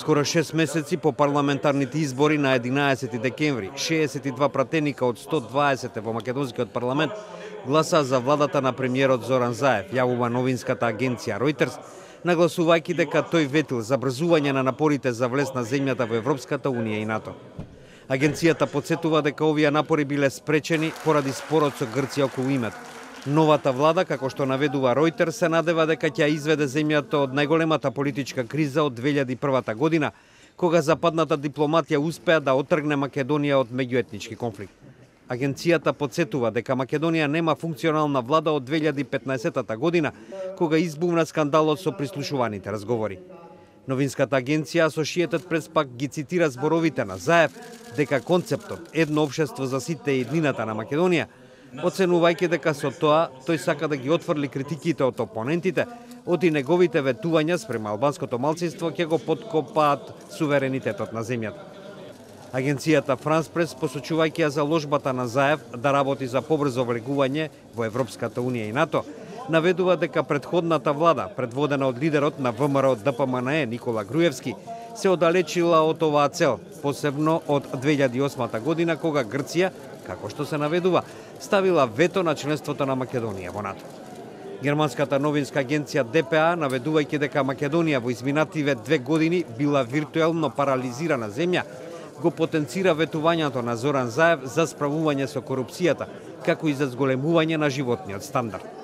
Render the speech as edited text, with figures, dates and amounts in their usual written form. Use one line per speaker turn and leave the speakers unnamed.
Скоро 6 месеци по парламентарните избори на 11 декември, 62 пратеника од 120 во македонскиот парламент гласа за владата на премиерот Зоран Заев, јавува новинската агенција Reuters, нагласувајќи дека тој ветил забрзување на напорите за влез на земјата во Европската унија и НАТО. Агенцијата потсетува дека овие напори биле спречени поради спорот со Грција околу името. Новата влада, како што наведува Reuters, се надева дека ќе изведе земјата од најголемата политичка криза од 2001 година, кога западната дипломатија успеа да отргне Македонија од меѓуетнички конфликт. Агенцијата потсетува дека Македонија нема функционална влада од 2015 година, кога избувна скандалот со прислушуваните разговори. Новинската агенција Associated Press пак ги цитира зборовите на Заев дека концептот едно општество за сите и еднината на Македонија, оценувајќи дека со тоа тој сака да ги отфрли критиките од опонентите, од и неговите ветувања спрема албанското малцинство ќе го поткопаат суверенитетот на земјата. Агенцијата France Press, посочувајќи ја заложбата на Заев да работи за побрзо влегување во Европската унија и НАТО, наведува дека претходната влада, предводена од лидерот на ВМРО ДПМНЕ Никола Груевски, се оддалечила од оваа цел, посебно од 2008 година, кога Грција, како што се наведува, ставила вето на членството на Македонија во НАТО. Германската новинска агенција ДПА, наведувајќи дека Македонија во изминативе 2 години била виртуелно парализирана земја, го потенцира ветувањето на Зоран Заев за справување со корупцијата, како и за зголемување на животниот стандард.